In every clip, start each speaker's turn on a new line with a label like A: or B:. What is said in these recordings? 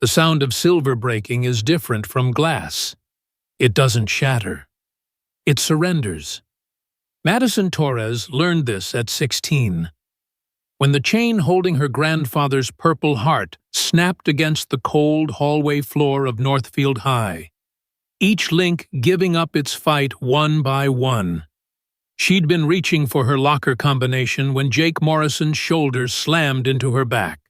A: The sound of silver breaking is different from glass. It doesn't shatter. It surrenders. Madison Torres learned this at 16. When the chain holding her grandfather's Purple Heart snapped against the cold hallway floor of Northfield High, each link giving up its fight one by one. She'd been reaching for her locker combination when Jake Morrison's shoulders slammed into her back.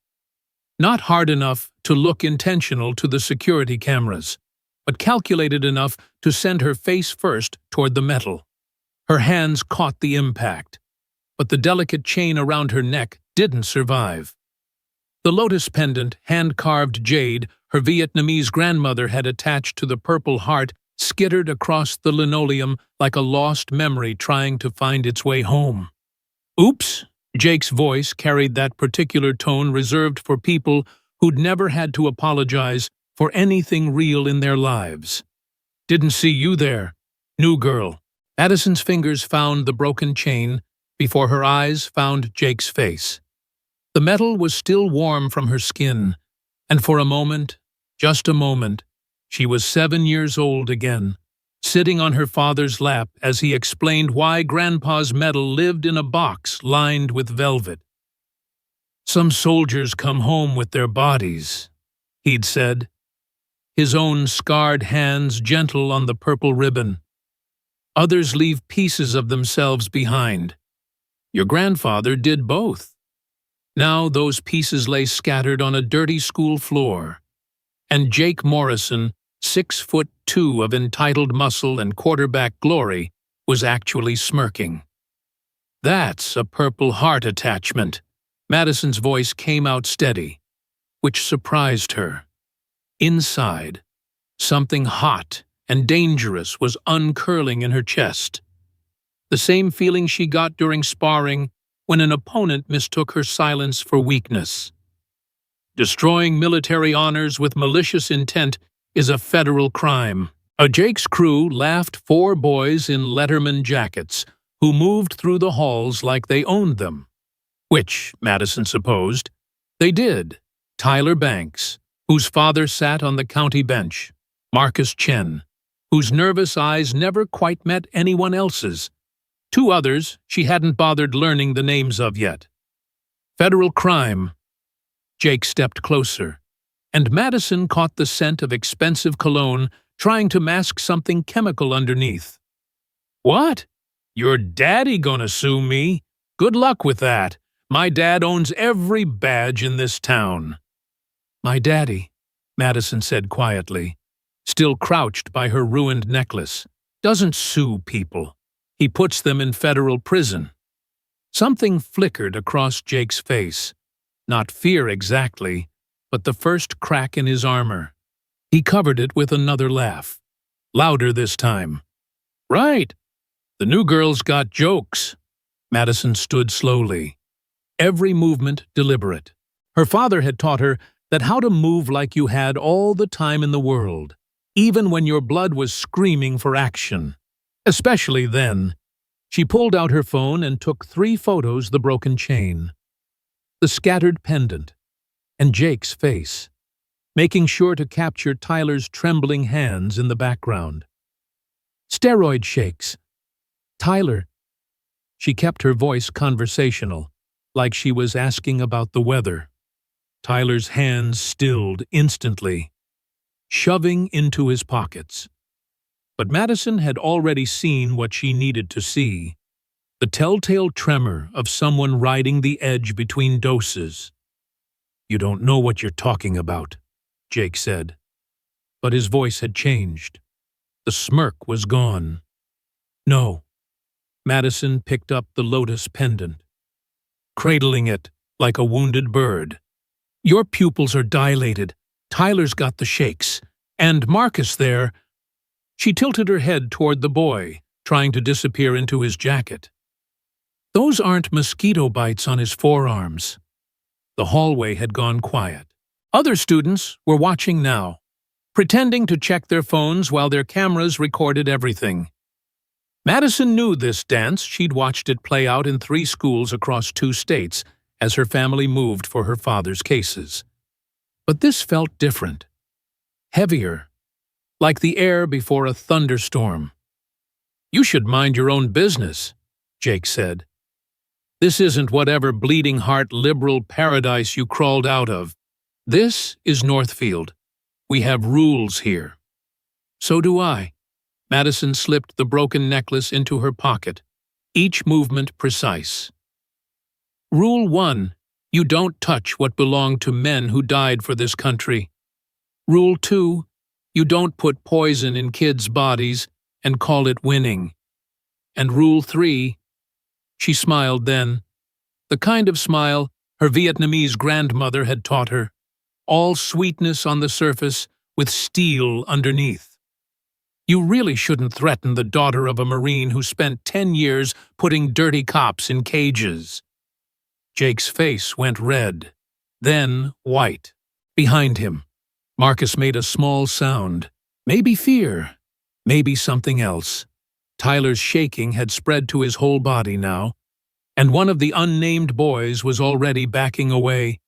A: Not hard enough to look intentional to the security cameras, but calculated enough to send her face first toward the metal. Her hands caught the impact, but the delicate chain around her neck didn't survive. The lotus pendant, hand-carved jade her Vietnamese grandmother had attached to the Purple Heart, skittered across the linoleum like a lost memory trying to find its way home. Oops! Jake's voice carried that particular tone reserved for people who'd never had to apologize for anything real in their lives. Didn't see you there, new girl. Madison's fingers found the broken chain before her eyes found Jake's face. The metal was still warm from her skin, and for a moment, just a moment, she was 7 years old again, sitting on her father's lap as he explained why Grandpa's medal lived in a box lined with velvet. "Some soldiers come home with their bodies," he'd said, his own scarred hands gentle on the purple ribbon. "Others leave pieces of themselves behind. Your grandfather did both. Now those pieces lay scattered on a dirty school floor, and Jake Morrison, 6'2" of entitled muscle and quarterback glory, was actually smirking. "That's a Purple Heart attachment." Madison's voice came out steady, which surprised her. Inside, something hot and dangerous was uncurling in her chest. The same feeling she got during sparring when an opponent mistook her silence for weakness. Destroying military honors with malicious intent is a federal crime. Jake's crew laughed 4 boys in Letterman jackets who moved through the halls like they owned them. Which, Madison supposed, they did. Tyler Banks, whose father sat on the county bench, Marcus Chen, whose nervous eyes never quite met anyone else's, 2 others she hadn't bothered learning the names of yet. Federal crime. Jake stepped closer, and Madison caught the scent of expensive cologne trying to mask something chemical underneath. "What? Your daddy gonna sue me? Good luck with that. My dad owns every badge in this town." "My daddy," Madison said quietly, still crouched by her ruined necklace, "doesn't sue people. He puts them in federal prison." Something flickered across Jake's face. Not fear exactly, but the first crack in his armor. He covered it with another laugh, louder this time. "Right. The new girl's got jokes." Madison stood slowly, every movement deliberate. Her father had taught her that how to move like you had all the time in the world, even when your blood was screaming for action. Especially then. She pulled out her phone and took 3 photos: the broken chain, the scattered pendant, and Jake's face, making sure to capture Tyler's trembling hands in the background. "Steroid shakes. Tyler." She kept her voice conversational, like she was asking about the weather. Tyler's hands stilled instantly, shoving into his pockets. But Madison had already seen what she needed to see, the telltale tremor of someone riding the edge between doses. "You don't know what you're talking about," Jake said. But his voice had changed. The smirk was gone. "No." Madison picked up the lotus pendant, cradling it like a wounded bird. "Your pupils are dilated. Tyler's got the shakes. And Marcus there." She tilted her head toward the boy, trying to disappear into his jacket. "Those aren't mosquito bites on his forearms." The hallway had gone quiet. Other students were watching now, pretending to check their phones while their cameras recorded everything. Madison knew this dance. She'd watched it play out in 3 schools across 2 states as her family moved for her father's cases. But this felt different. Heavier, like the air before a thunderstorm. "You should mind your own business," Jake said. "This isn't whatever bleeding heart liberal paradise you crawled out of. This is Northfield. We have rules here." "So do I." Madison slipped the broken necklace into her pocket, each movement precise. "Rule 1. You don't touch what belonged to men who died for this country. Rule 2. You don't put poison in kids' bodies and call it winning. And Rule 3. She smiled then, the kind of smile her Vietnamese grandmother had taught her, all sweetness on the surface with steel underneath. "You really shouldn't threaten the daughter of a Marine who spent 10 years putting dirty cops in cages." Jake's face went red, then white. Behind him, Marcus made a small sound. Maybe fear, maybe something else. Tyler's shaking had spread to his whole body now, and one of the unnamed boys was already backing away.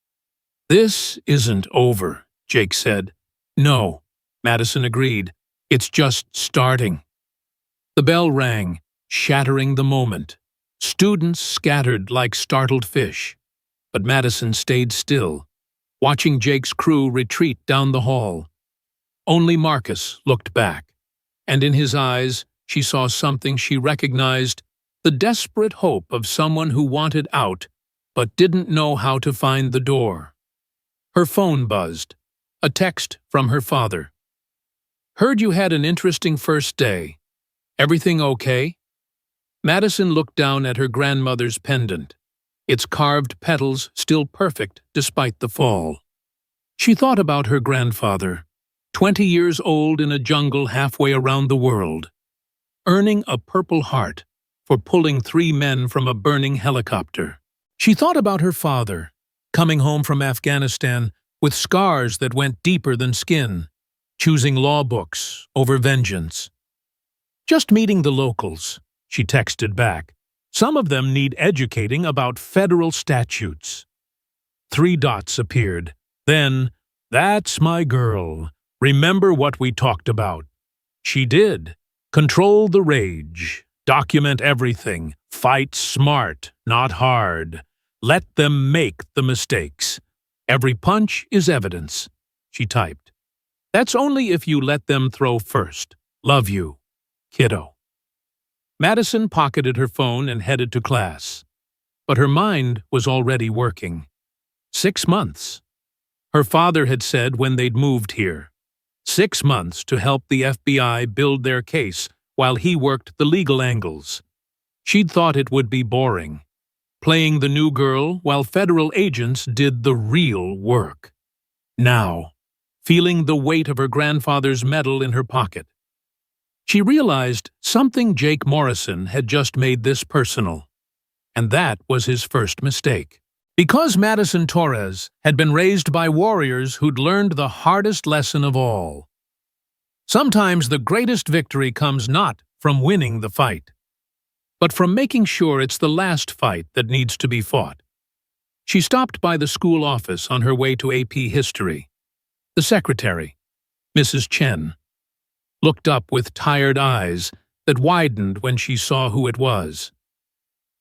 A: "This isn't over," Jake said. "No," Madison agreed. "It's just starting." The bell rang, shattering the moment. Students scattered like startled fish, but Madison stayed still, watching Jake's crew retreat down the hall. Only Marcus looked back, and in his eyes she saw something she recognized, the desperate hope of someone who wanted out but didn't know how to find the door. Her phone buzzed, a text from her father. "Heard you had an interesting first day. Everything okay?" Madison looked down at her grandmother's pendant, its carved petals still perfect despite the fall. She thought about her grandfather, 20 years old in a jungle halfway around the world, earning a Purple Heart for pulling 3 men from a burning helicopter. She thought about her father, coming home from Afghanistan with scars that went deeper than skin, choosing law books over vengeance. "Just meeting the locals," she texted back. "Some of them need educating about federal statutes." 3 dots appeared. Then, "That's my girl. Remember what we talked about." She did. Control the rage. Document everything. Fight smart, not hard. Let them make the mistakes. Every punch is evidence, she typed. That's only if you let them throw first. Love you, kiddo. Madison pocketed her phone and headed to class. But her mind was already working. 6 months. Her father had said when they'd moved here. 6 months to help the FBI build their case while he worked the legal angles. She'd thought it would be boring, playing the new girl while federal agents did the real work. Now, feeling the weight of her grandfather's medal in her pocket, she realized something Jake Morrison had just made this personal. And that was his first mistake. Because Madison Torres had been raised by warriors who'd learned the hardest lesson of all. Sometimes the greatest victory comes not from winning the fight, but from making sure it's the last fight that needs to be fought. She stopped by the school office on her way to AP History. The secretary, Mrs. Chen, looked up with tired eyes that widened when she saw who it was.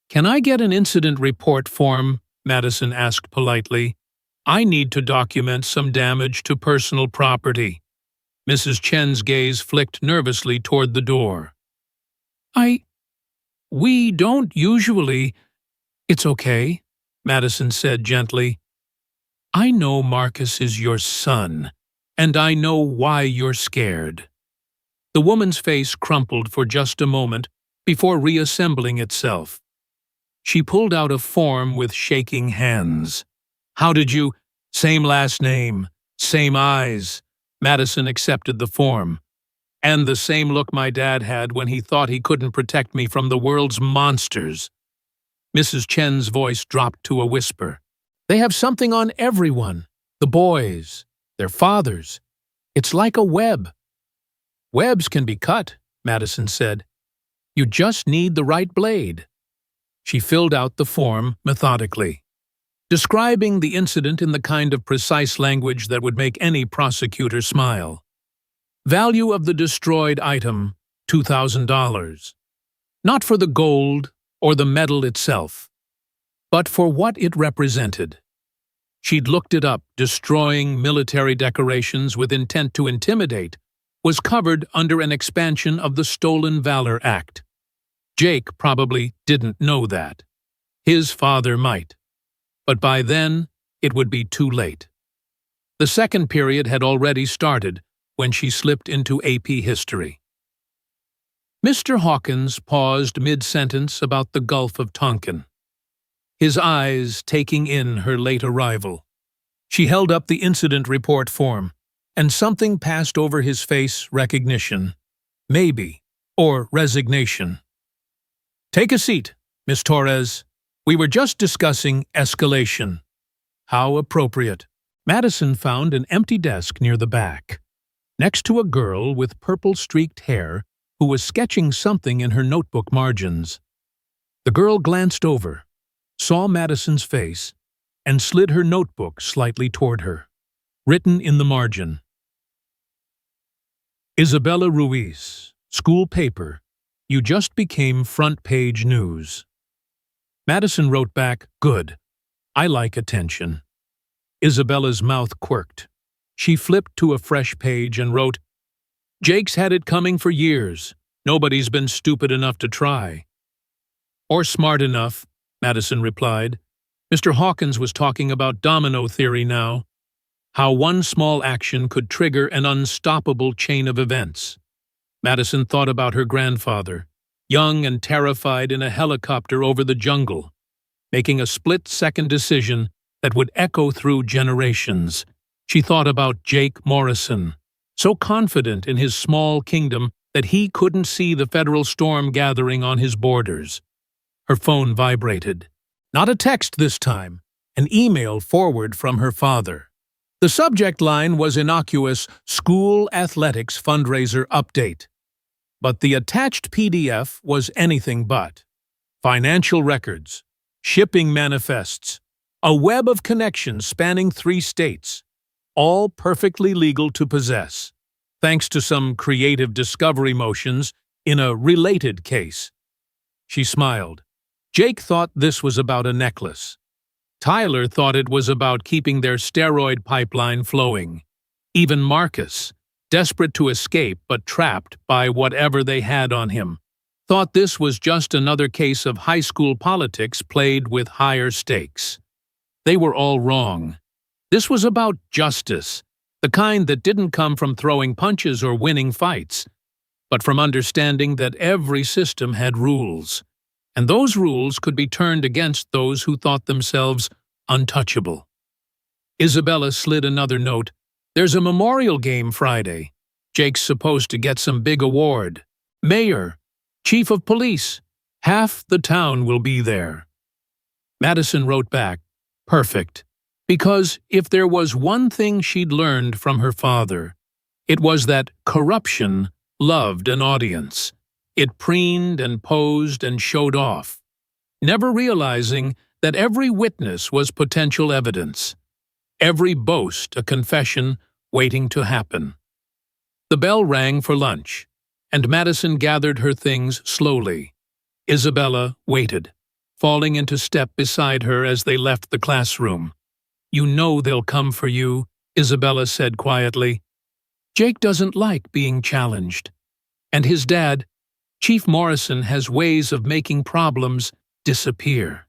A: "Can I get an incident report form?" Madison asked politely. "I need to document some damage to personal property." Mrs. Chen's gaze flicked nervously toward the door. We don't usually—" "It's okay," Madison said gently. "I know Marcus is your son, and I know why you're scared." The woman's face crumpled for just a moment before reassembling itself. She pulled out a form with shaking hands. "How did you—" "Same last name, same eyes." Madison accepted the form. "And the same look my dad had when he thought he couldn't protect me from the world's monsters." Mrs. Chen's voice dropped to a whisper. "They have something on everyone. The boys, their fathers. It's like a web." "Webs can be cut," Madison said. "You just need the right blade." She filled out the form methodically. describing the incident in the kind of precise language that would make any prosecutor smile. Value of the destroyed item, $2,000. Not for the gold or the medal itself, but for what it represented. She'd looked it up. Destroying military decorations with intent to intimidate was covered under an expansion of the Stolen Valor Act. Jake probably didn't know that. His father might. But by then, it would be too late. The second period had already started when she slipped into AP History. Mr. Hawkins paused mid-sentence about the Gulf of Tonkin, his eyes taking in her late arrival. She held up the incident report form, and something passed over his face: recognition, maybe, or resignation. "Take a seat, Miss Torres. We were just discussing escalation." How appropriate. Madison found an empty desk near the back, next to a girl with purple-streaked hair who was sketching something in her notebook margins. The girl glanced over, saw Madison's face, and slid her notebook slightly toward her. Written in the margin: Isabella Ruiz, school paper, you just became front-page news. Madison wrote back, "Good. I like attention." Isabella's mouth quirked. She flipped to a fresh page and wrote, "Jake's had it coming for years. Nobody's been stupid enough to try." "Or smart enough," Madison replied. Mr. Hawkins was talking about domino theory now. How one small action could trigger an unstoppable chain of events. Madison thought about her grandfather, young and terrified in a helicopter over the jungle, making a split-second decision that would echo through generations. She thought about Jake Morrison, so confident in his small kingdom that he couldn't see the federal storm gathering on his borders. Her phone vibrated. Not a text this time, an email forward from her father. The subject line was innocuous: School Athletics Fundraiser Update. But the attached PDF was anything but. Financial records, shipping manifests, a web of connections spanning 3 states, all perfectly legal to possess, thanks to some creative discovery motions in a related case. She smiled. Jake thought this was about a necklace. Tyler thought it was about keeping their steroid pipeline flowing. Even Marcus, desperate to escape but trapped by whatever they had on him, thought this was just another case of high school politics played with higher stakes. They were all wrong. This was about justice, the kind that didn't come from throwing punches or winning fights, but from understanding that every system had rules, and those rules could be turned against those who thought themselves untouchable. Isabella slid another note. "There's a memorial game Friday. Jake's supposed to get some big award. Mayor, chief of police, half the town will be there." Madison wrote back, "Perfect. Because if there was one thing she'd learned from her father, it was that corruption loved an audience. It preened and posed and showed off, never realizing that every witness was potential evidence, every boast a confession waiting to happen." The bell rang for lunch, and Madison gathered her things slowly. Isabella waited, falling into step beside her as they left the classroom. "You know they'll come for you," Isabella said quietly. "Jake doesn't like being challenged. And his dad, Chief Morrison, has ways of making problems disappear."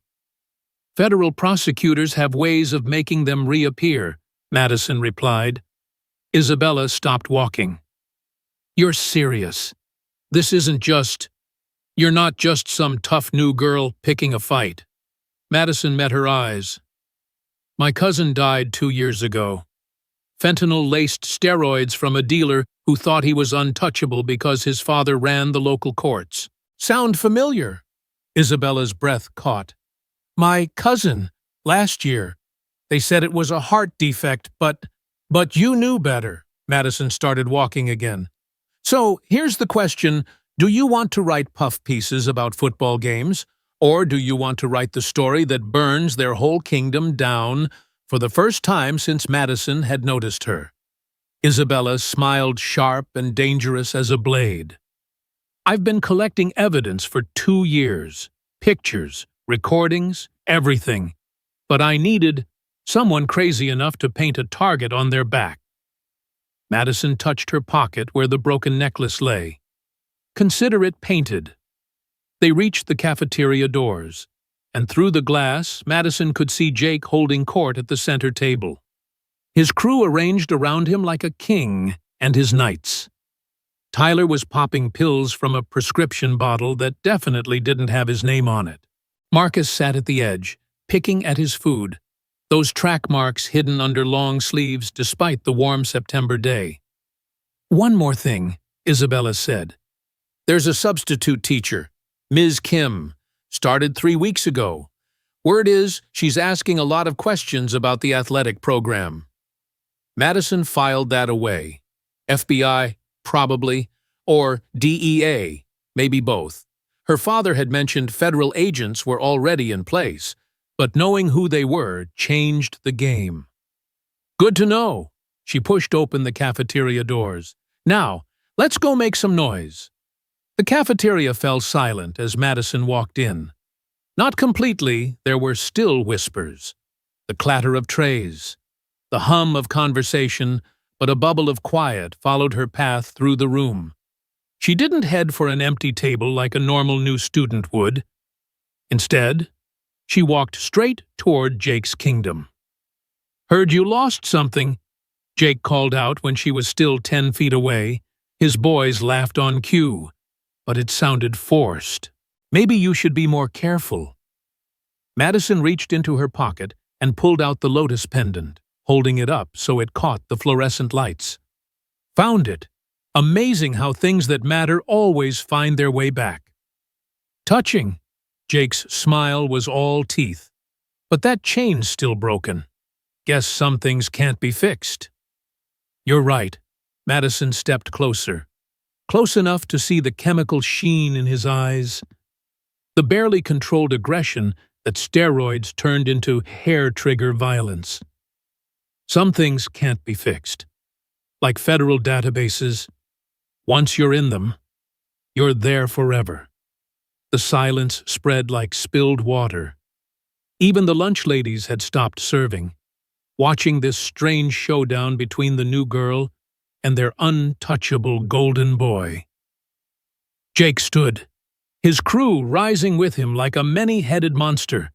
A: "Federal prosecutors have ways of making them reappear," Madison replied. Isabella stopped walking. "You're serious. This isn't just... You're not just some tough new girl picking a fight." Madison met her eyes. "My cousin died 2 years ago. Fentanyl-laced steroids from a dealer who thought he was untouchable because his father ran the local courts." "Sound familiar?" Isabella's breath caught. "My cousin, last year. They said it was a heart defect, but you knew better." Madison started walking again. "So, here's the question. Do you want to write puff pieces about football games, Or do you want to write the story that burns their whole kingdom down for the first time since Madison had noticed her? Isabella smiled sharp and dangerous as a blade. I've been collecting evidence for 2 years. Pictures, recordings, everything. But I needed someone crazy enough to paint a target on their back. Madison touched her pocket where the broken necklace lay. Consider it painted. They reached the cafeteria doors, and through the glass, Madison could see Jake holding court at the center table. His crew arranged around him like a king and his knights. Tyler was popping pills from a prescription bottle that definitely didn't have his name on it. Marcus sat at the edge, picking at his food, those track marks hidden under long sleeves despite the warm September day. One more thing, Isabella said. There's a substitute teacher, Ms. Kim, started 3 weeks ago. Word is she's asking a lot of questions about the athletic program. Madison filed that away. FBI, probably, or DEA, maybe both. Her father had mentioned federal agents were already in place, but knowing who they were changed the game. Good to know. She pushed open the cafeteria doors. Now, let's go make some noise. The cafeteria fell silent as Madison walked in. Not completely, there were still whispers. The clatter of trays, the hum of conversation, but a bubble of quiet followed her path through the room. She didn't head for an empty table like a normal new student would. Instead, she walked straight toward Jake's kingdom. Heard you lost something, Jake called out when she was still 10 feet away. His boys laughed on cue, but it sounded forced. Maybe you should be more careful. Madison reached into her pocket and pulled out the lotus pendant, holding it up so it caught the fluorescent lights. Found it. Amazing how things that matter always find their way back. Touching. Jake's smile was all teeth. But that chain's still broken. Guess some things can't be fixed. You're right. Madison stepped closer. Close enough to see the chemical sheen in his eyes. The barely controlled aggression that steroids turned into hair-trigger violence. Some things can't be fixed. Like federal databases, once you're in them, you're there forever. The silence spread like spilled water. Even the lunch ladies had stopped serving, watching this strange showdown between the new girl and their untouchable golden boy. Jake stood, his crew rising with him like a many-headed monster.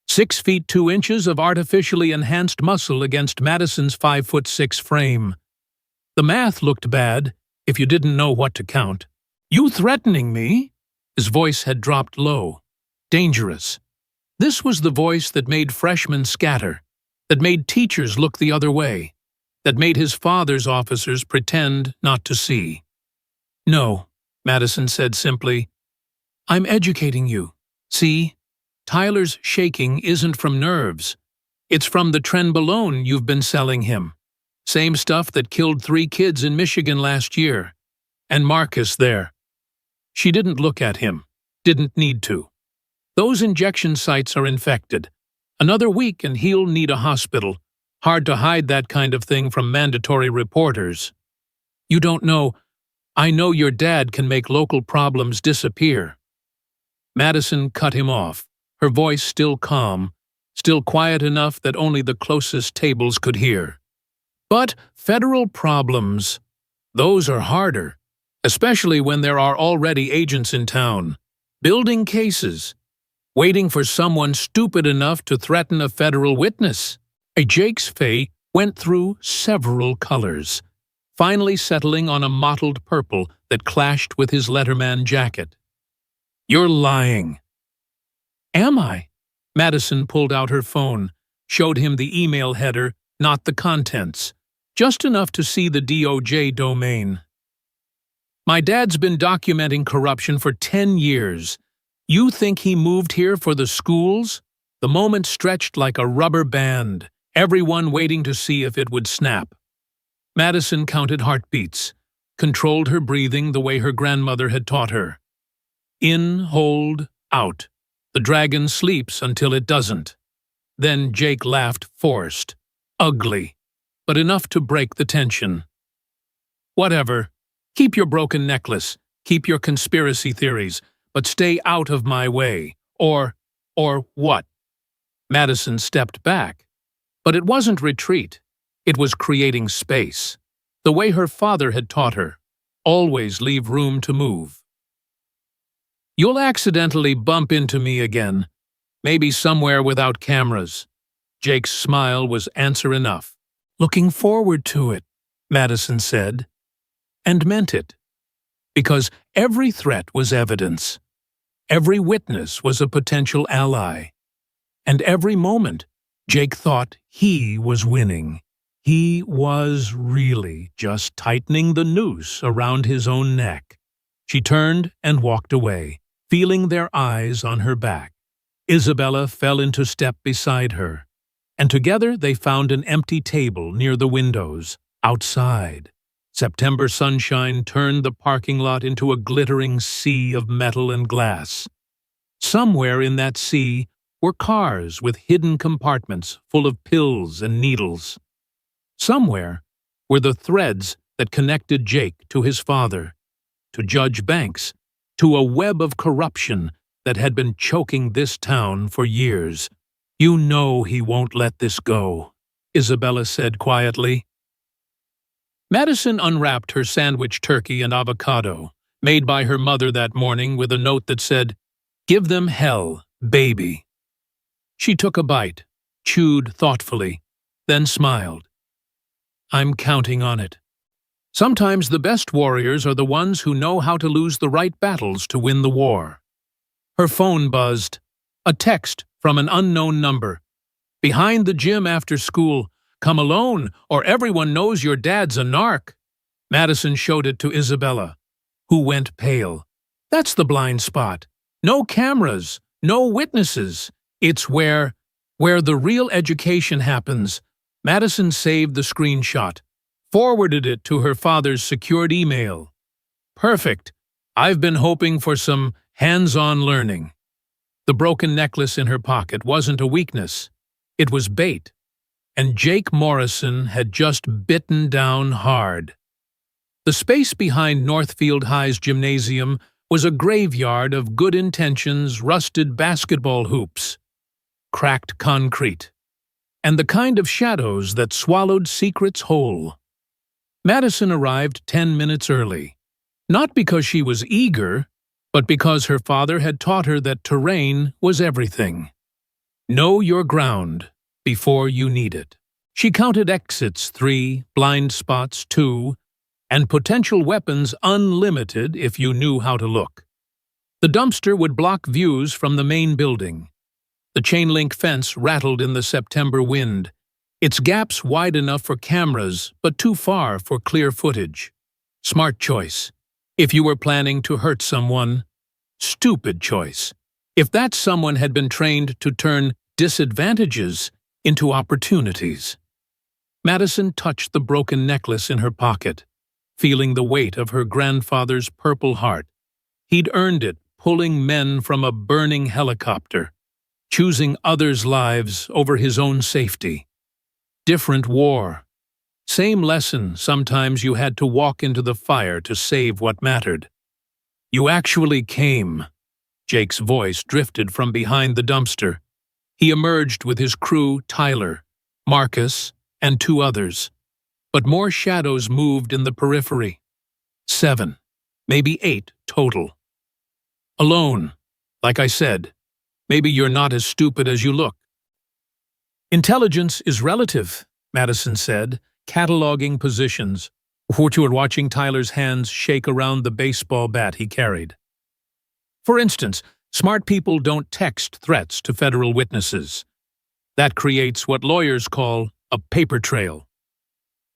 A: 6 feet 2 inches of artificially enhanced muscle against Madison's 5'6" frame. The math looked bad if you didn't know what to count. You threatening me? His voice had dropped low. Dangerous. This was the voice that made freshmen scatter, that made teachers look the other way, that made his father's officers pretend not to see. No, Madison said simply. I'm educating you. See? Tyler's shaking isn't from nerves. It's from the trenbolone you've been selling him. Same stuff that killed 3 kids in Michigan last year. And Marcus there. She didn't look at him. Didn't need to. Those injection sites are infected. Another week and he'll need a hospital. Hard to hide that kind of thing from mandatory reporters. You don't know. I know your dad can make local problems disappear. Madison cut him off, her voice still calm, still quiet enough that only the closest tables could hear. But federal problems, those are harder, especially when there are already agents in town, building cases, waiting for someone stupid enough to threaten a federal witness. Jake's face went through several colors, finally settling on a mottled purple that clashed with his Letterman jacket. You're lying. Am I? Madison pulled out her phone, showed him the email header, not the contents, just enough to see the DOJ domain. My dad's been documenting corruption for 10 years. You think he moved here for the schools? The moment stretched like a rubber band, everyone waiting to see if it would snap. Madison counted heartbeats, controlled her breathing the way her grandmother had taught her. In, hold, out. The dragon sleeps until it doesn't. Then Jake laughed forced, ugly, but enough to break the tension. Whatever. Keep your broken necklace, keep your conspiracy theories, but stay out of my way. Or what? Madison stepped back. But it wasn't retreat. It was creating space. The way her father had taught her. Always leave room to move. You'll accidentally bump into me again. Maybe somewhere without cameras. Jake's smile was answer enough. Looking forward to it, Madison said. And meant it. Because every threat was evidence. Every witness was a potential ally. And every moment, Jake thought he was winning. He was really just tightening the noose around his own neck. She turned and walked away, feeling their eyes on her back. Isabella fell into step beside her, and together they found an empty table near the windows, outside. September sunshine turned the parking lot into a glittering sea of metal and glass. Somewhere in that sea were cars with hidden compartments full of pills and needles. Somewhere were the threads that connected Jake to his father, to Judge Banks, to a web of corruption that had been choking this town for years. You know he won't let this go, Isabella said quietly. Madison unwrapped her sandwich turkey and avocado, made by her mother that morning with a note that said, "Give them hell, baby." She took a bite, chewed thoughtfully, then smiled. I'm counting on it. Sometimes the best warriors are the ones who know how to lose the right battles to win the war. Her phone buzzed. A text from an unknown number. Behind the gym after school. Come alone, or everyone knows your dad's a narc. Madison showed it to Isabella, who went pale. That's the blind spot. No cameras, no witnesses. It's where the real education happens. Madison saved the screenshot, forwarded it to her father's secured email. Perfect. I've been hoping for some hands-on learning. The broken necklace in her pocket wasn't a weakness. It was bait. And Jake Morrison had just bitten down hard. The space behind Northfield High's gymnasium was a graveyard of good intentions, rusted basketball hoops, cracked concrete, and the kind of shadows that swallowed secrets whole. Madison arrived 10 minutes early, not because she was eager, but because her father had taught her that terrain was everything. Know your ground before you need it. She counted exits 3, blind spots 2, and potential weapons unlimited if you knew how to look. The dumpster would block views from the main building. The chain-link fence rattled in the September wind, its gaps wide enough for cameras but too far for clear footage. Smart choice. If you were planning to hurt someone, stupid choice. If that someone had been trained to turn disadvantages into opportunities. Madison touched the broken necklace in her pocket, feeling the weight of her grandfather's purple heart. He'd earned it, pulling men from a burning helicopter, choosing others' lives over his own safety. Different war. Same lesson, sometimes you had to walk into the fire to save what mattered. You actually came. Jake's voice drifted from behind the dumpster. He emerged with his crew, Tyler, Marcus, and 2 others. But more shadows moved in the periphery. 7, maybe 8 total. Alone, like I said, maybe you're not as stupid as you look. Intelligence is relative, Madison said, cataloging positions. You were watching Tyler's hands shake around the baseball bat he carried. For instance, smart people don't text threats to federal witnesses. That creates what lawyers call a paper trail.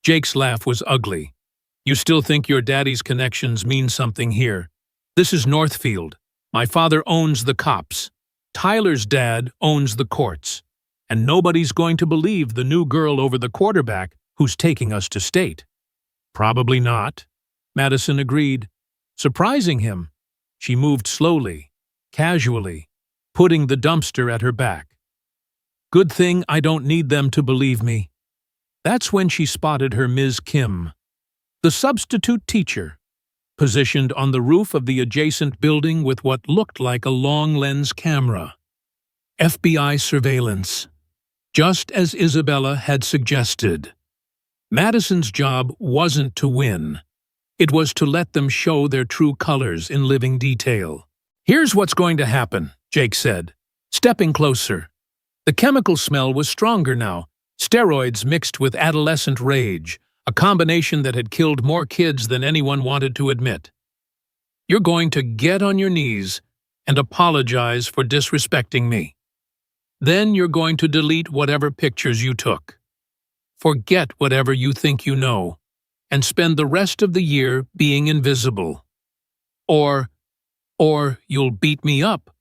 A: Jake's laugh was ugly. You still think your daddy's connections mean something here. This is Northfield. My father owns the cops. Tyler's dad owns the courts. And nobody's going to believe the new girl over the quarterback who's taking us to state. Probably not, Madison agreed. Surprising him, she moved slowly, casually, putting the dumpster at her back. Good thing I don't need them to believe me. That's when she spotted her Ms. Kim, the substitute teacher, positioned on the roof of the adjacent building with what looked like a long-lens camera. FBI surveillance, just as Isabella had suggested. Madison's job wasn't to win. It was to let them show their true colors in living detail. "Here's what's going to happen," Jake said, stepping closer. The chemical smell was stronger now, steroids mixed with adolescent rage, a combination that had killed more kids than anyone wanted to admit. "You're going to get on your knees and apologize for disrespecting me. Then you're going to delete whatever pictures you took. Forget whatever you think you know, and spend the rest of the year being invisible. Or you'll beat me up."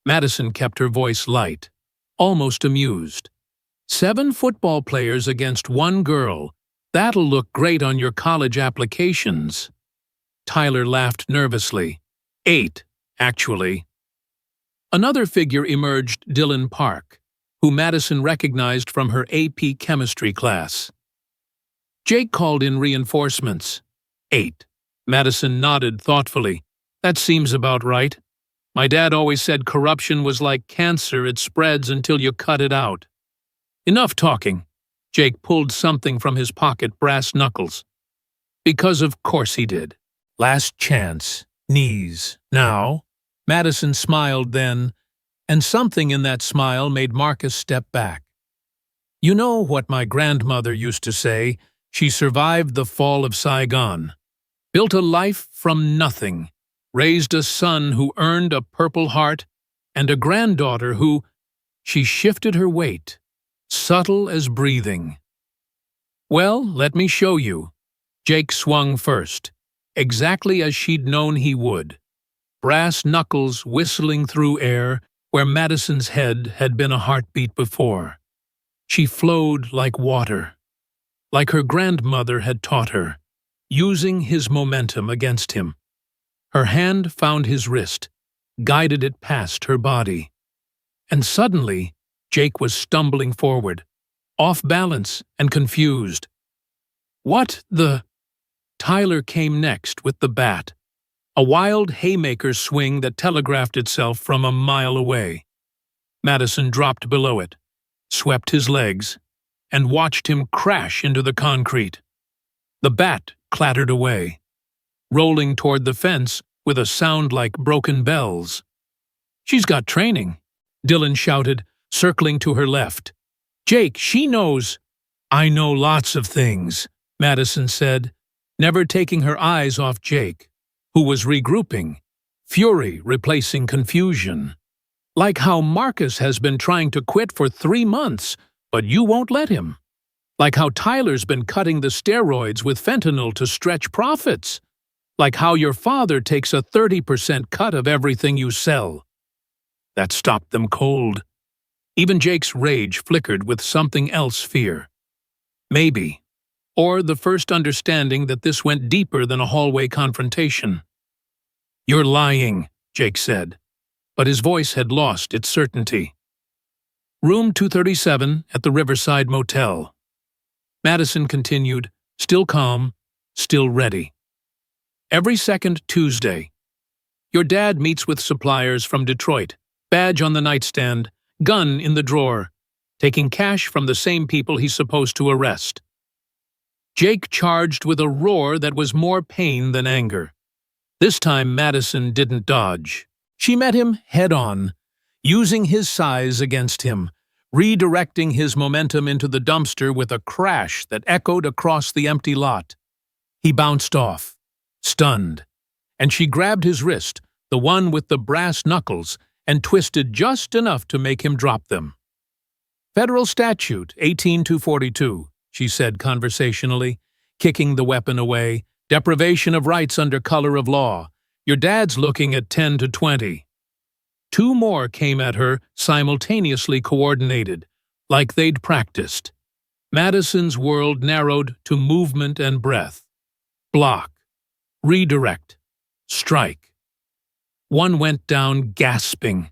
A: Madison kept her voice light, almost amused. 7 football players against 1 girl. That'll look great on your college applications. Tyler laughed nervously. 8, actually. Another figure emerged, Dylan Park, who Madison recognized from her AP chemistry class. Jake called in reinforcements. 8. Madison nodded thoughtfully. "That seems about right. My dad always said corruption was like cancer, it spreads until you cut it out." "Enough talking." Jake pulled something from his pocket, brass knuckles. "Because of course he did. Last chance. Knees. Now?" Madison smiled then, and something in that smile made Marcus step back. "You know what my grandmother used to say? She survived the fall of Saigon. Built a life from nothing. Raised a son who earned a Purple Heart, and a granddaughter who—" She shifted her weight, subtle as breathing. "Well, let me show you." Jake swung first, exactly as she'd known he would. Brass knuckles whistling through air where Madison's head had been a heartbeat before. She flowed like water, like her grandmother had taught her, using his momentum against him. Her hand found his wrist, guided it past her body. And suddenly, Jake was stumbling forward, off balance and confused. "What the—" Tyler came next with the bat, a wild haymaker swing that telegraphed itself from a mile away. Madison dropped below it, swept his legs, and watched him crash into the concrete. The bat clattered away, rolling toward the fence with a sound like broken bells. "She's got training," Dylan shouted, circling to her left. "Jake, she knows—" "I know lots of things," Madison said, never taking her eyes off Jake, who was regrouping, fury replacing confusion. "Like how Marcus has been trying to quit for 3 months, but you won't let him. Like how Tyler's been cutting the steroids with fentanyl to stretch profits. Like how your father takes a 30% cut of everything you sell." That stopped them cold. Even Jake's rage flickered with something else, fear. Maybe. Or the first understanding that this went deeper than a hallway confrontation. "You're lying," Jake said, but his voice had lost its certainty. Room 237 at the Riverside Motel. Madison continued, still calm, still ready. "Every second Tuesday. Your dad meets with suppliers from Detroit, badge on the nightstand, gun in the drawer, taking cash from the same people he's supposed to arrest." Jake charged with a roar that was more pain than anger. This time Madison didn't dodge. She met him head-on, using his size against him, redirecting his momentum into the dumpster with a crash that echoed across the empty lot. He bounced off, stunned, and she grabbed his wrist, the one with the brass knuckles, and twisted just enough to make him drop them. "Federal Statute 18242, she said conversationally, kicking the weapon away. "Deprivation of rights under color of law. Your dad's looking at 10 to 20. 2 more came at her, simultaneously coordinated, like they'd practiced. Madison's world narrowed to movement and breath. Block. Redirect. Strike. One went down gasping.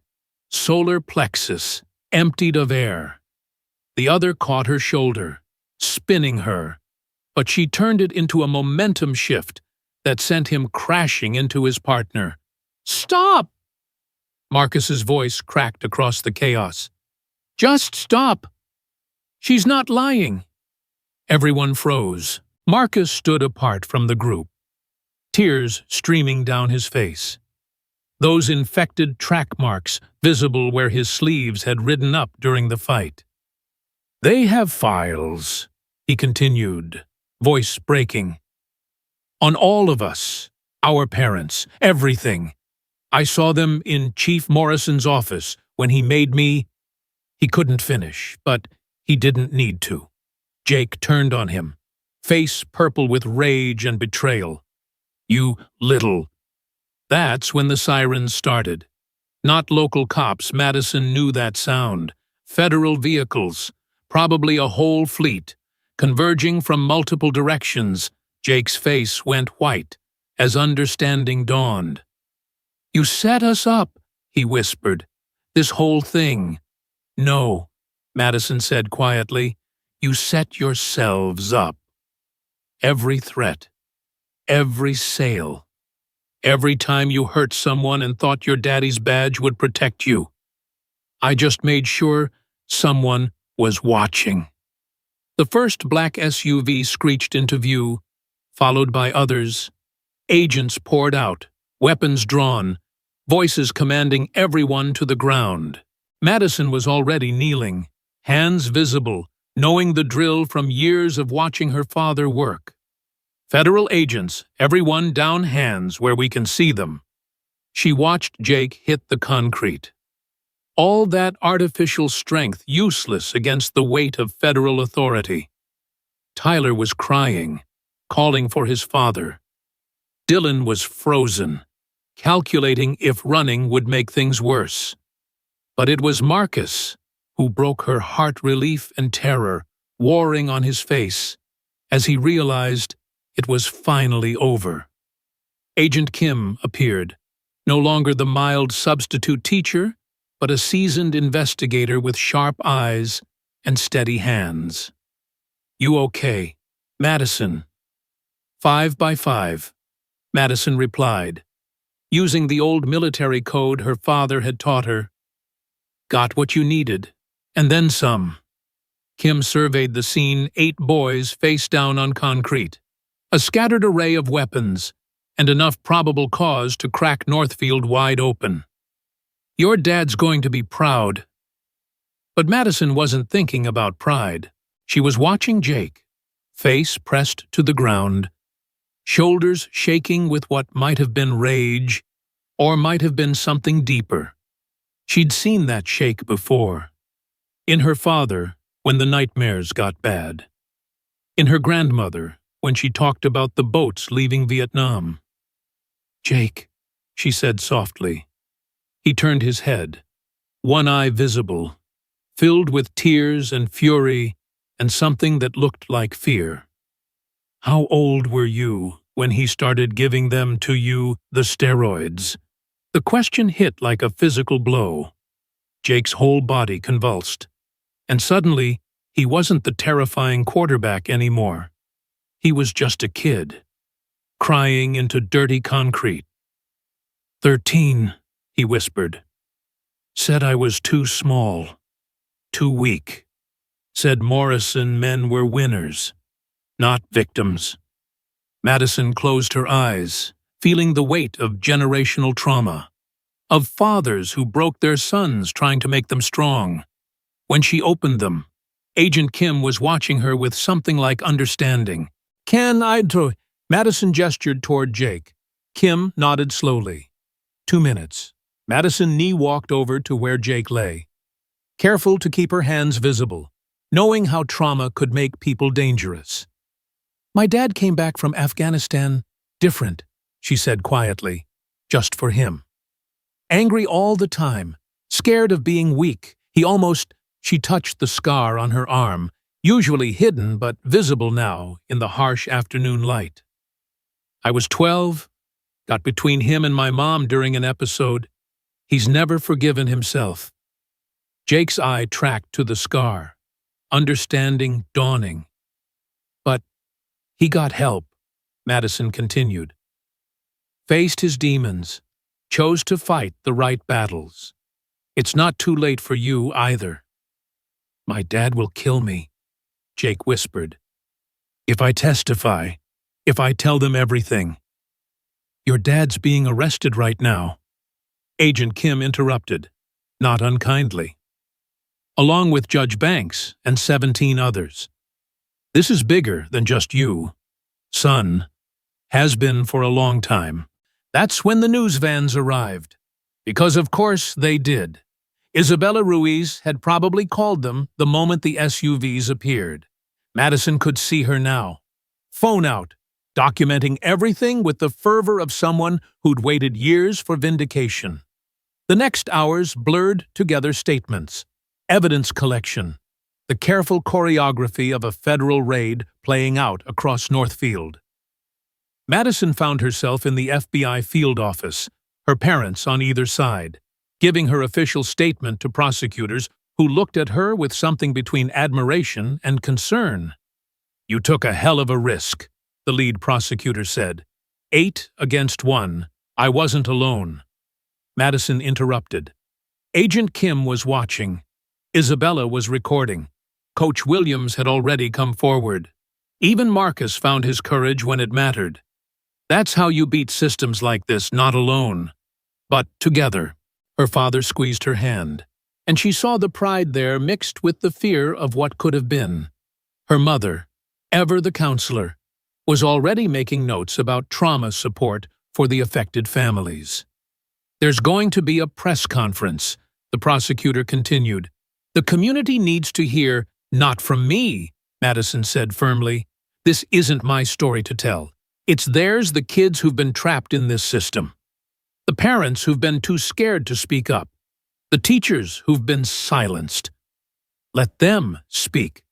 A: solar plexus, emptied of air. The other caught her shoulder, spinning her, but she turned it into a momentum shift that sent him crashing into his partner. "Stop!" Marcus's voice cracked across the chaos. "Just stop! She's not lying!" Everyone froze. Marcus stood apart from the group, tears streaming down his face. Those infected track marks visible where his sleeves had ridden up during the fight. "They have files," he continued, voice breaking. "On all of us, our parents, everything. I saw them in Chief Morrison's office when he made me—" He couldn't finish, but he didn't need to. Jake turned on him, face purple with rage and betrayal. "You little—" That's when the sirens started. Not local cops, Madison knew that sound. Federal vehicles, probably a whole fleet, converging from multiple directions. Jake's face went white as understanding dawned. "You set us up," he whispered. "This whole thing." "No," Madison said quietly. "You set yourselves up. Every threat, every sale, every time you hurt someone and thought your daddy's badge would protect you. I just made sure someone was watching." The first black SUV screeched into view, followed by others. Agents poured out, weapons drawn, voices commanding everyone to the ground. Madison was already kneeling, hands visible, knowing the drill from years of watching her father work. "Federal agents, everyone down hands where we can see them." She watched Jake hit the concrete. All that artificial strength useless against the weight of federal authority. Tyler was crying, calling for his father. Dylan was frozen, calculating if running would make things worse. But it was Marcus who broke her heart, relief and terror warring on his face as he realized it was finally over. Agent Kim appeared, no longer the mild substitute teacher, but a seasoned investigator with sharp eyes and steady hands. "You okay, Madison?" "5 by 5, Madison replied, using the old military code her father had taught her. "Got what you needed, and then some." Kim surveyed the scene, 8 boys face down on concrete, a scattered array of weapons, and enough probable cause to crack Northfield wide open. "Your dad's going to be proud." But Madison wasn't thinking about pride. She was watching Jake, face pressed to the ground, shoulders shaking with what might have been rage, or might have been something deeper. She'd seen that shake before. In her father, when the nightmares got bad. In her grandmother, when she talked about the boats leaving Vietnam. "Jake," she said softly. He turned his head, one eye visible, filled with tears and fury and something that looked like fear. "How old were you when he started giving them to you, the steroids?" The question hit like a physical blow. Jake's whole body convulsed. And suddenly, he wasn't the terrifying quarterback anymore. He was just a kid, crying into dirty concrete. 13, he whispered. Said I was too small, too weak. Said Morrison men were winners, not victims. Madison closed her eyes, feeling the weight of generational trauma, of fathers who broke their sons trying to make them strong. When she opened them, Agent Kim was watching her with something like understanding. "Can I do?" Madison gestured toward Jake. Kim nodded slowly. 2 minutes. Madison knee-walked over to where Jake lay, careful to keep her hands visible, knowing how trauma could make people dangerous. "My dad came back from Afghanistan different," she said quietly, just for him. Angry all the time, scared of being weak, She touched the scar on her arm, usually hidden but visible now in the harsh afternoon light. "I was 12, got between him and my mom during an episode. He's never forgiven himself. Jake's eye tracked to the scar, understanding dawning. But he got help, Madison continued. Faced his demons, chose to fight the right battles. It's not too late for you either. My dad will kill me, Jake whispered. If I testify, if I tell them everything. Your dad's being arrested right now. Agent Kim interrupted, not unkindly. Along with Judge Banks and 17 others. This is bigger than just you, son. Has been for a long time. That's when the news vans arrived. Because of course they did. Isabella Ruiz had probably called them the moment the SUVs appeared. Madison could see her now. Phone out, documenting everything with the fervor of someone who'd waited years for vindication. The next hours blurred together statements, evidence collection, the careful choreography of a federal raid playing out across Northfield. Madison found herself in the FBI field office, her parents on either side, giving her official statement to prosecutors who looked at her with something between admiration and concern. You took a hell of a risk, the lead prosecutor said. 8 against 1. I wasn't alone. Madison interrupted. Agent Kim was watching. Isabella was recording. Coach Williams had already come forward. Even Marcus found his courage when it mattered. That's how you beat systems like this, not alone, but together. Her father squeezed her hand, and she saw the pride there mixed with the fear of what could have been. Her mother, ever the counselor, was already making notes about trauma support for the affected families. There's going to be a press conference, the prosecutor continued. The community needs to hear, not from me, Madison said firmly. This isn't my story to tell. It's theirs, the kids who've been trapped in this system. The parents who've been too scared to speak up. The teachers who've been silenced. Let them speak.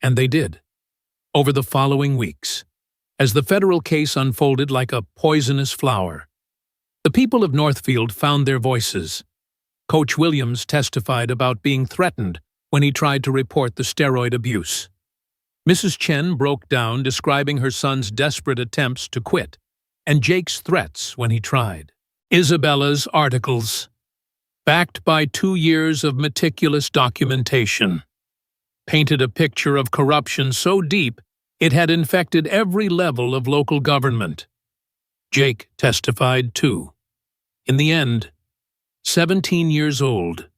A: And they did. Over the following weeks, as the federal case unfolded like a poisonous flower, the people of Northfield found their voices. Coach Williams testified about being threatened when he tried to report the steroid abuse. Mrs. Chen broke down describing her son's desperate attempts to quit and Jake's threats when he tried. Isabella's articles, backed by 2 years of meticulous documentation, painted a picture of corruption so deep it had infected every level of local government. Jake testified too. In the end, 17 years old,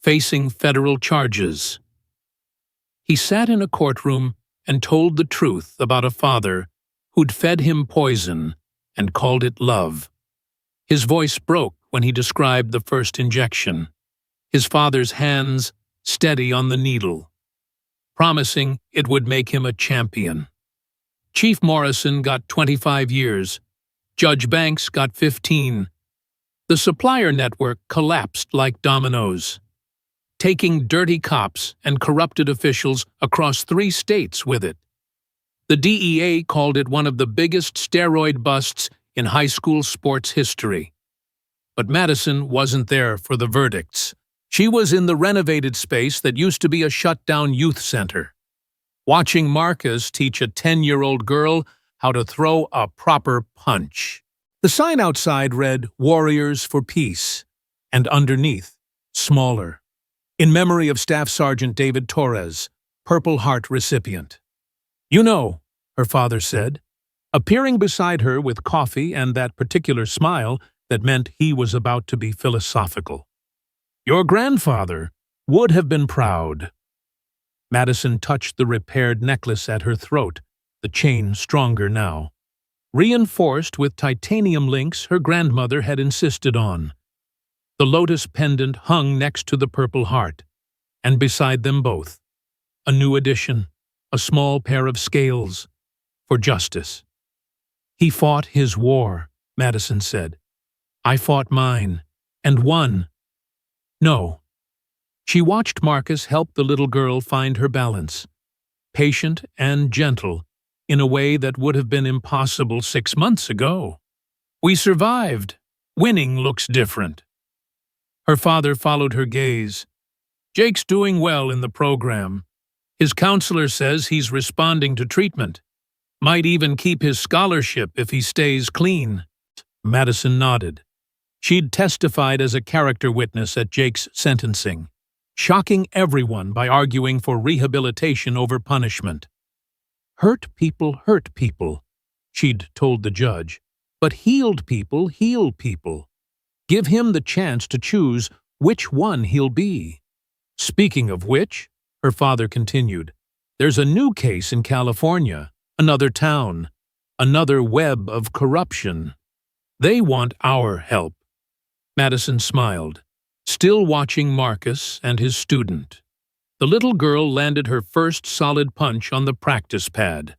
A: facing federal charges. He sat in a courtroom and told the truth about a father who'd fed him poison and called it love. His voice broke when he described the first injection, his father's hands steady on the needle, promising it would make him a champion. Chief Morrison got 25 years. Judge Banks got 15. The supplier network collapsed like dominoes, taking dirty cops and corrupted officials across 3 states with it. The DEA called it one of the biggest steroid busts in high school sports history. But Madison wasn't there for the verdicts. She was in the renovated space that used to be a shut-down youth center, watching Marcus teach a 10-year-old girl how to throw a proper punch. The sign outside read, "Warriors for Peace," and underneath, smaller, in memory of Staff Sergeant David Torres, Purple Heart recipient. "You know," her father said, appearing beside her with coffee and that particular smile that meant he was about to be philosophical. "Your grandfather would have been proud." Madison touched the repaired necklace at her throat, the chain stronger now, reinforced with titanium links her grandmother had insisted on. The lotus pendant hung next to the Purple Heart, and beside them both, a new addition, a small pair of scales, for justice. "He fought his war," Madison said. "I fought mine, and won." No. She watched Marcus help the little girl find her balance, patient and gentle, in a way that would have been impossible 6 months ago. "We survived. Winning looks different." Her father followed her gaze. Jake's doing well in the program. His counselor says he's responding to treatment. Might even keep his scholarship if he stays clean. Madison nodded. She'd testified as a character witness at Jake's sentencing, shocking everyone by arguing for rehabilitation over punishment. Hurt people, she'd told the judge, but healed people heal people. Give him the chance to choose which one he'll be. Speaking of which, her father continued, there's a new case in California, another town, another web of corruption. They want our help. Madison smiled, still watching Marcus and his student. The little girl landed her first solid punch on the practice pad,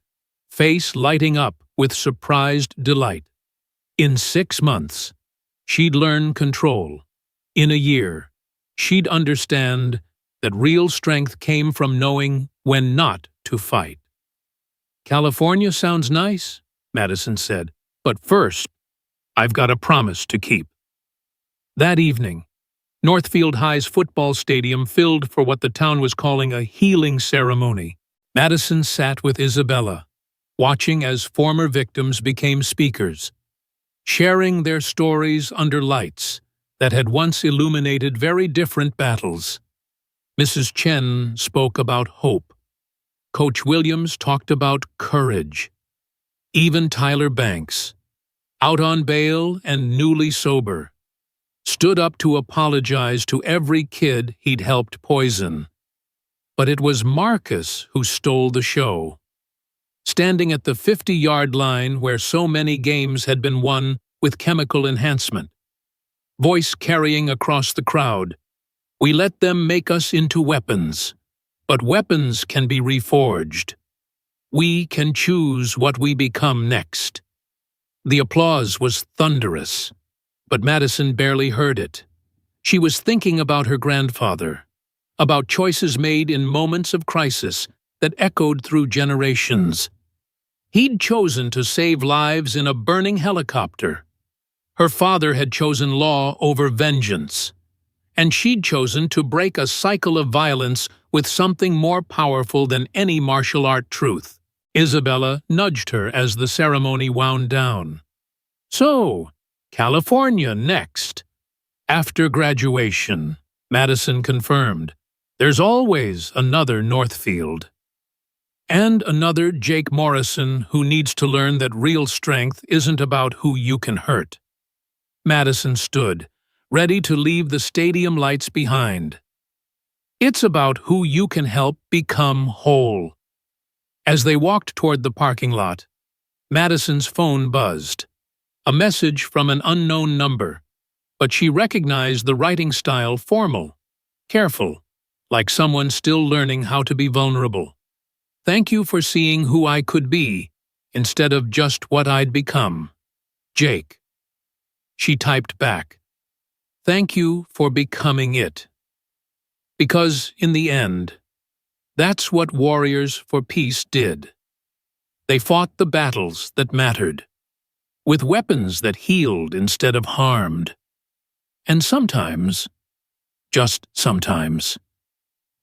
A: face lighting up with surprised delight. In 6 months, she'd learn control. In a year, she'd understand that real strength came from knowing when not to fight. California sounds nice, Madison said, but first, I've got a promise to keep. That evening, Northfield High's football stadium filled for what the town was calling a healing ceremony. Madison sat with Isabella, watching as former victims became speakers, sharing their stories under lights that had once illuminated very different battles. Mrs. Chen spoke about hope. Coach Williams talked about courage. Even Tyler Banks, out on bail and newly sober, stood up to apologize to every kid he'd helped poison. But it was Marcus who stole the show. Standing at the 50-yard line where so many games had been won with chemical enhancement, voice carrying across the crowd, we let them make us into weapons, but weapons can be reforged. We can choose what we become next. The applause was thunderous, but Madison barely heard it. She was thinking about her grandfather, about choices made in moments of crisis that echoed through generations. He'd chosen to save lives in a burning helicopter. Her father had chosen law over vengeance, and she'd chosen to break a cycle of violence with something more powerful than any martial art truth. Isabella nudged her as the ceremony wound down. So, California next. After graduation, Madison confirmed, there's always another Northfield. And another Jake Morrison who needs to learn that real strength isn't about who you can hurt. Madison stood, ready to leave the stadium lights behind. It's about who you can help become whole. As they walked toward the parking lot, Madison's phone buzzed. A message from an unknown number, but she recognized the writing style formal, careful, like someone still learning how to be vulnerable. Thank you for seeing who I could be, instead of just what I'd become. Jake. She typed back, thank you for becoming it. Because, in the end, that's what warriors for peace did. They fought the battles that mattered, with weapons that healed instead of harmed. And sometimes, just sometimes,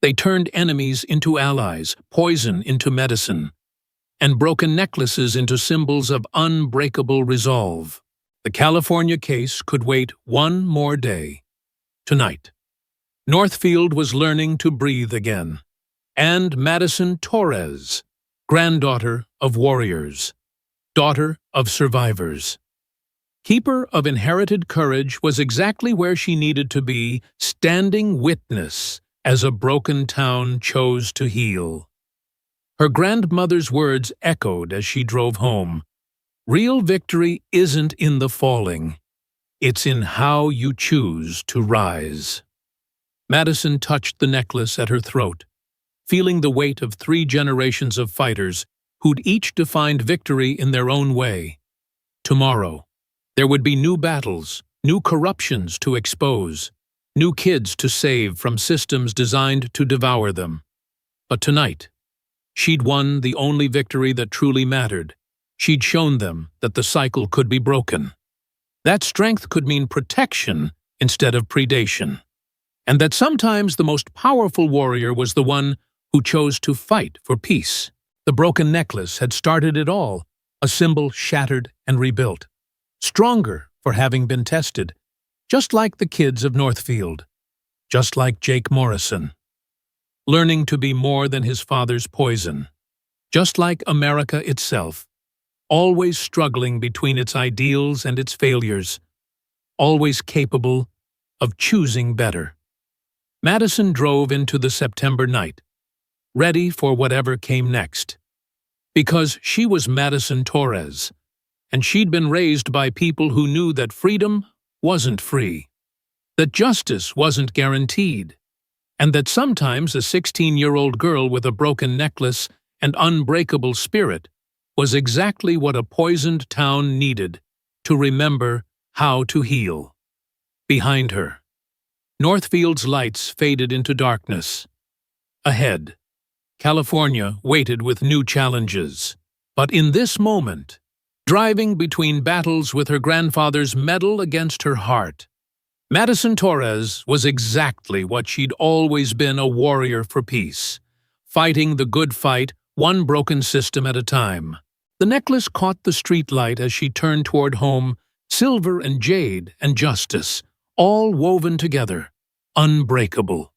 A: they turned enemies into allies, poison into medicine, and broken necklaces into symbols of unbreakable resolve. The California case could wait one more day. Tonight, Northfield was learning to breathe again. And Madison Torres, granddaughter of warriors, daughter of survivors, keeper of inherited courage, was exactly where she needed to be, standing witness as a broken town chose to heal. Her grandmother's words echoed as she drove home. Real victory isn't in the falling. It's in how you choose to rise. Madison touched the necklace at her throat, feeling the weight of 3 generations of fighters who'd each defined victory in their own way. Tomorrow, there would be new battles, new corruptions to expose, new kids to save from systems designed to devour them. But tonight, she'd won the only victory that truly mattered. She'd shown them that the cycle could be broken. That strength could mean protection, instead of predation, and that sometimes the most powerful warrior was the one who chose to fight for peace. The broken necklace had started it all, a symbol shattered and rebuilt, stronger for having been tested, just like the kids of Northfield, just like Jake Morrison, learning to be more than his father's poison, just like America itself, always struggling between its ideals and its failures, always capable of choosing better. Madison drove into the September night, ready for whatever came next. Because she was Madison Torres, and she'd been raised by people who knew that freedom wasn't free, that justice wasn't guaranteed, and that sometimes a 16-year-old girl with a broken necklace and unbreakable spirit was exactly what a poisoned town needed to remember how to heal. Behind her, Northfield's lights faded into darkness. Ahead, California waited with new challenges. But in this moment, driving between battles with her grandfather's medal against her heart, Madison Torres was exactly what she'd always been, a warrior for peace, fighting the good fight, one broken system at a time. The necklace caught the streetlight as she turned toward home, silver and jade and justice, all woven together, unbreakable.